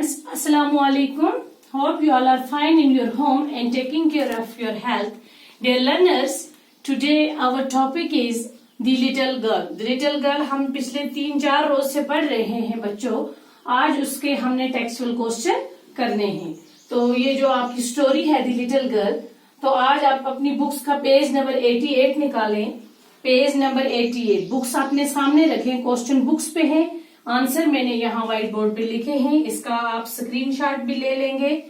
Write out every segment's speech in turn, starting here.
friends, Assalamu alaikum. Hope you all are fine in your home and taking care of your health. Dear learners, today our topic is the little girl. The little girl हम पिछले 3-4 रोज से पढ़ रहे हैं बच्चों. आज उसके हमने टेक्सचुअल क्वेश्चन करने हैं. तो ये जो आपकी स्टोरी है दी लिटिल गर्ल, तो आज आप अपनी बुक्स का पेज नंबर 88 निकालें. पेज नंबर 88 बुक्स अपने सामने रखें. क्वेश्चन बुक्स पे है, आंसर मैंने यहाँ व्हाइट बोर्ड पे लिखे हैं. इसका आप स्क्रीनशॉट भी ले लेंगे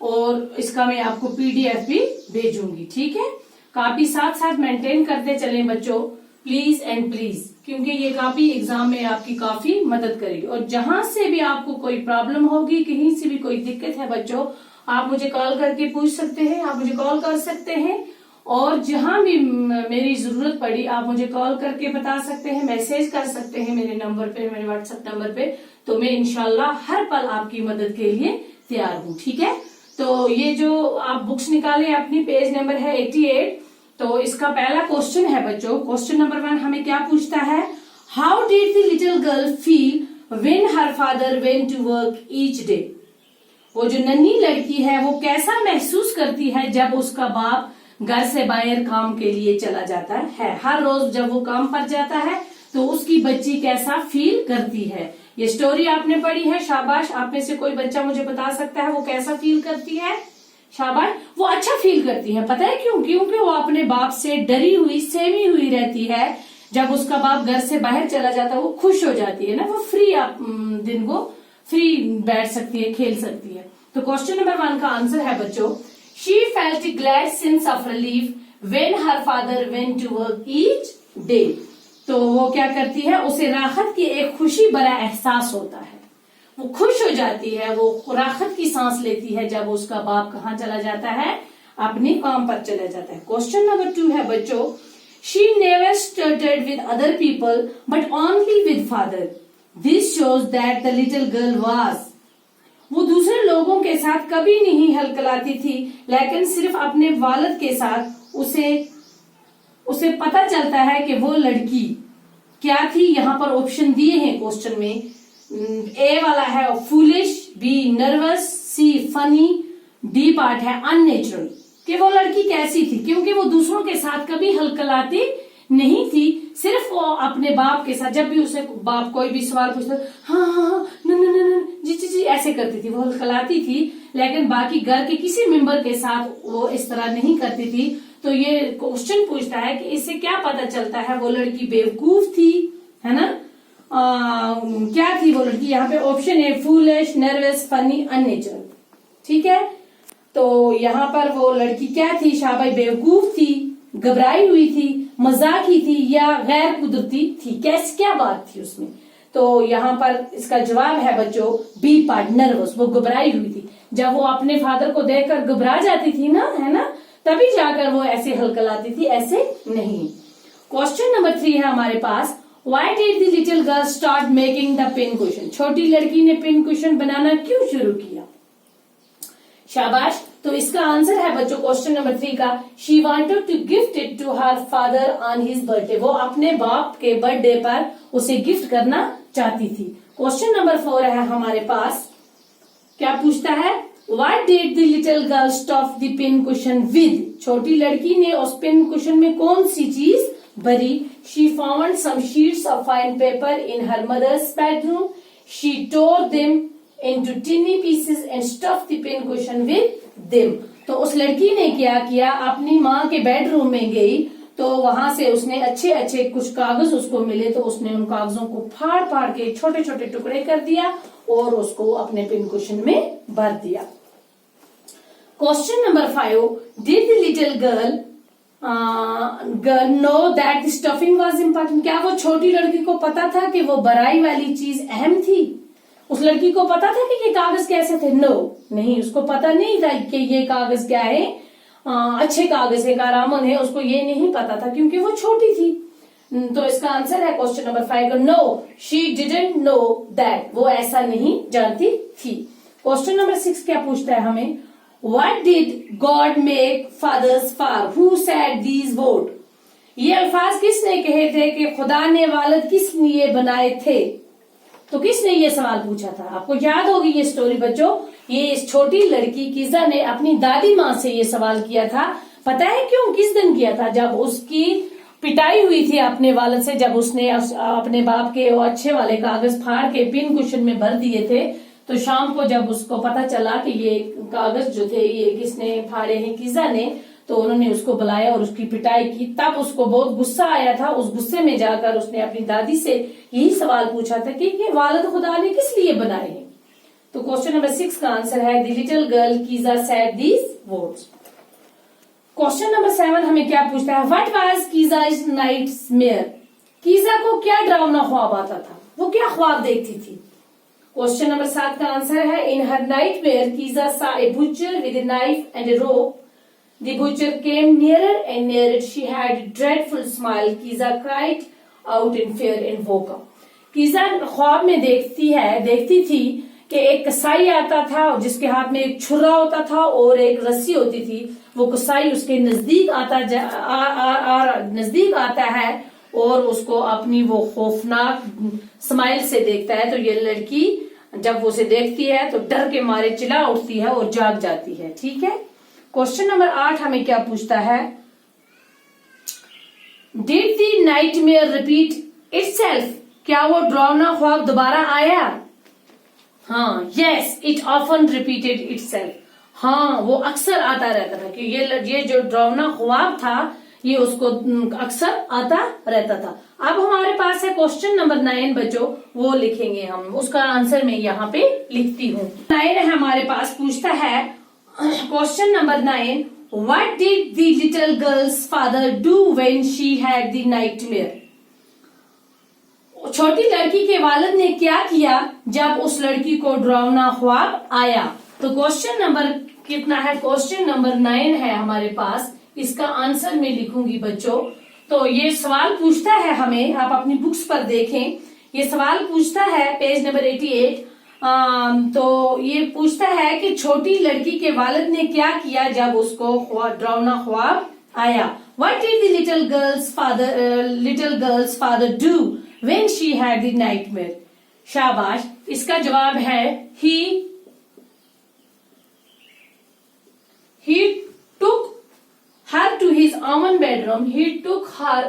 और इसका मैं आपको पीडीएफ भी भेजूंगी. ठीक है, कॉपी साथ साथ मेंटेन करते चलें बच्चों, प्लीज एंड प्लीज, क्योंकि ये कॉपी एग्जाम में आपकी काफी मदद करेगी. और जहां से भी आपको कोई प्रॉब्लम होगी, कहीं से भी कोई दिक्कत है बच्चों, आप मुझे कॉल करके पूछ सकते हैं, आप मुझे कॉल कर सकते हैं. और जहां भी मेरी जरूरत पड़ी आप मुझे कॉल करके बता सकते हैं, मैसेज कर सकते हैं मेरे नंबर पे, मेरे व्हाट्सएप नंबर पे. तो मैं इंशाल्लाह हर पल आपकी मदद के लिए तैयार हूँ. ठीक है, तो ये जो आप बुक्स निकाले अपनी, पेज नंबर है 88. तो इसका पहला क्वेश्चन है बच्चों. क्वेश्चन नंबर 1 हमें क्या पूछता है? How did the little girl feel when her father went to work each day. वो जो नन्ही लड़की है वो कैसा महसूस करती है जब उसका बाप घर से बाहर काम के लिए चला जाता है. हर रोज जब वो काम पर जाता है तो उसकी बच्ची कैसा फील करती है. ये स्टोरी आपने पढ़ी है, शाबाश. आप में से कोई बच्चा मुझे बता सकता है वो कैसा फील करती है? शाबाश, वो अच्छा फील करती है. पता है क्यों? क्योंकि वो अपने बाप से डरी हुई, सहमी हुई रहती है. जब उसका बाप घर से बाहर चला जाता है वो खुश हो जाती है ना, वो फ्री दिन को फ्री बैठ सकती है, खेल सकती है. तो क्वेश्चन नंबर 1 का आंसर है बच्चों, she felt a glad sense of relief when her father went to work each day. तो वो क्या करती है, उसे राहत की एक खुशी भरा एहसास होता है. वो खुश हो जाती है, वो राहत की सांस लेती है जब उसका बाप कहाँ चला जाता है, अपने काम पर चला जाता है. क्वेश्चन नंबर 2 है बच्चों, she never stuttered with other people but only with father. This shows that the little girl was. वो दूसरे लोगों के साथ कभी नहीं हलकलाती थी, लेकिन सिर्फ अपने वालिद के साथ. उसे पता चलता है कि वो लड़की क्या थी. यहाँ पर ऑप्शन दिए हैं क्वेश्चन में. ए वाला है foolish, B nervous, C funny, D part है अननेचुरल. कि वो लड़की कैसी थी, क्योंकि वो दूसरों के साथ कभी हलकलाती नहीं थी, सिर्फ वो अपने बाप के साथ. जब भी उसे बाप कोई भी सवाल पूछता, हाँ हाँ हाँ, न जी जी जी ऐसे करती थी, वो हलकलाती थी. लेकिन बाकी घर के किसी मेंबर के साथ वो इस तरह नहीं करती थी. तो ये क्वेश्चन पूछता है कि इससे क्या पता चलता है वो लड़की बेवकूफ थी, है ना. क्या थी वो लड़की? यहाँ पे ऑप्शन है फूलिश, नर्वस, फनी, अननेचुरल. ठीक है, तो यहाँ पर वो लड़की क्या थी? शाबाश, बेवकूफ थी, घबराई हुई थी, मजाकी थी या गैर कुदरती थी. क्या बात थी उसमें? तो यहाँ पर इसका जवाब है बच्चों बी पार्ट, नर्वस. वो घबराई हुई थी. जब वो अपने फादर को देखकर घबरा जाती थी ना, है ना, तभी जाकर वो ऐसे हलकलाती थी, ऐसे नहीं. क्वेश्चन नंबर 3 है हमारे पास, why did the little girl start making the pin cushion. छोटी लड़की ने पिन कुशन बनाना क्यों शुरू किया? शाबाश. तो इसका आंसर है बच्चों क्वेश्चन नंबर 3 का, she wanted to gift it to her father on his birthday. वो अपने बाप के बर्थडे पर उसे गिफ्ट करना चाहती थी. क्वेश्चन नंबर 4 है हमारे पास, क्या पूछता है? What did the little girl stuff the pin cushion with. छोटी लड़की ने उस पिन कुशन में कौन सी चीज भरी? She found some sheets of fine paper in her mother's bedroom. She tore them into tiny pieces and stuffed the pin cushion with them. तो उस लड़की ने क्या किया, अपनी माँ के बेडरूम में गई, तो वहां से उसने अच्छे अच्छे कुछ कागज उसको मिले, तो उसने उन कागजों को फाड़ फाड़ के छोटे छोटे टुकड़े कर दिया और उसको अपने पिन कुशन में भर दिया. Question number 5, did the little girl know that the stuffing was important. क्या वो छोटी लड़की को पता था कि वो भराई वाली चीज अहम थी? उस लड़की को पता था कि ये कागज कैसे थे? नो, नहीं, उसको पता नहीं था कि ये कागज क्या है, अच्छे कागज है, कारामन है. उसको ये नहीं पता था क्योंकि वो छोटी थी. तो इसका आंसर है क्वेश्चन नंबर 5 का, no, she didn't know that. वो ऐसा नहीं जानती थी. क्वेश्चन नंबर 6 क्या पूछता है हमें, what did God make fathers for, who said these word. ये अल्फाज किसने कहे थे कि खुदा ने वालिद किस लिए बनाए थे? तो किसने ये सवाल पूछा था? आपको याद होगी ये स्टोरी बच्चों। ये इस छोटी लड़की कीजा ने अपनी दादी माँ से ये सवाल किया था। पता है क्यों? किस दिन किया था? जब उसकी पिटाई हुई थी अपने वालिद से, जब उसने अपने बाप के वो अच्छे वाले कागज फाड़ के पिन कुशन में भर दिए थे। तो शाम को जब उसको पता चला कि ये कागज जो थे ये किसने फाड़े हैं, कीजा ने, तो उन्होंने उसको बुलाया और उसकी पिटाई की। तब उसको बहुत गुस्सा आया था। उस गुस्से में जाकर उसने अपनी दादी से यही सवाल पूछा था कि ये वालिद खुदा ने किस लिए बनाए हैं। तो क्वेश्चन नंबर 6 का आंसर है the little girl Kezia said these words. Question number 7 हमें क्या पूछता है? What was Kezia's nightmare? Kezia को क्या डरावना ख्वाब आता था? वो क्या ख्वाब देखती थी? क्वेश्चन नंबर 7 का आंसर है इन हर nightmare कीजा saw a butcher with a knife and a rope. The butcher came nearer and nearer. She had a dreadful smile. Kiza cried out in fear and woke up. कीजा ख्वाब में देखती थी कि एक कसाई आता था जिसके हाथ में एक छुरा होता था और एक रस्सी होती थी। वो कसाई उसके नजदीक नजदीक आता है और उसको अपनी वो खौफनाक स्माइल से देखता है। तो ये लड़की जब वो उसे देखती है तो डर के मारे चिल्ला उठती है और जाग जाती है। ठीक है। क्वेश्चन नंबर 8 हमें क्या पूछता है? Did the nightmare repeat itself? क्या वो डरावना ख्वाब दोबारा आया? हाँ, yes, it often repeated itself. हाँ, वो अक्सर आता रहता था कि ये जो डरावना ख्वाब था ये उसको अक्सर आता रहता था। अब हमारे पास है क्वेश्चन नंबर 9 बच्चों, वो लिखेंगे हम। उसका आंसर मैं यहाँ पे लिखती हूँ। 9 है हमारे पास, पूछता है question number 9, what did the little girls father do when she had the nightmare? छोटी लड़की के वालिद ने क्या किया जब उस लड़की को डरावना ख्वाब आया? तो क्वेश्चन नंबर कितना है? क्वेश्चन नंबर 9 है हमारे पास। इसका आंसर मैं लिखूंगी बच्चों। तो ये सवाल पूछता है हमें, आप अपनी बुक्स पर देखें, ये सवाल पूछता है पेज नंबर 88। तो ये पूछता है कि छोटी लड़की के वालिद ने क्या किया जब उसको डरावना ख्वाब आया। What did the little girls father do when she had the nightmare? शाबाश। इसका जवाब है ही took her to his own bedroom. He took her,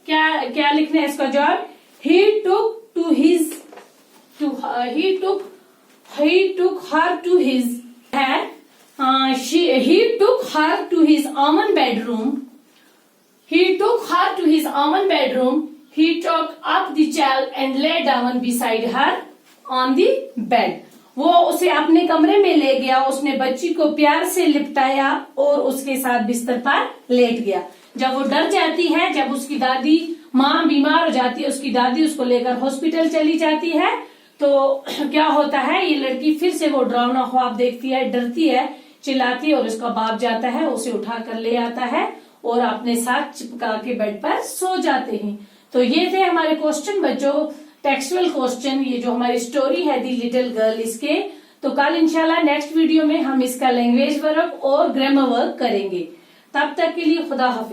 क्या लिखना है इसका जवाब? He took her to his he took her to his own bedroom. He took her to his own bedroom. He took up the child and lay down beside her on the bed. वो उसे अपने कमरे में ले गया, उसने बच्ची को प्यार से लिपटाया और उसके साथ बिस्तर पर लेट गया। जब वो डर जाती है, जब उसकी दादी माँ बीमार हो जाती है, उसकी दादी उसको लेकर हॉस्पिटल चली जाती है, तो क्या होता है, ये लड़की फिर से वो डरावना ख्वाब देखती है, डरती है, चिल्लाती है और उसका बाप जाता है, उसे उठा कर ले आता है और अपने साथ चिपका के बेड पर सो जाते हैं। तो ये थे हमारे क्वेश्चन बच्चों, टेक्सुअल क्वेश्चन, ये जो हमारी स्टोरी है दी लिटिल गर्ल इसके। तो कल इंशाल्लाह नेक्स्ट वीडियो में हम इसका लैंग्वेज वर्क और ग्रामर वर्क करेंगे। तब तक के लिए खुदा हाफिज।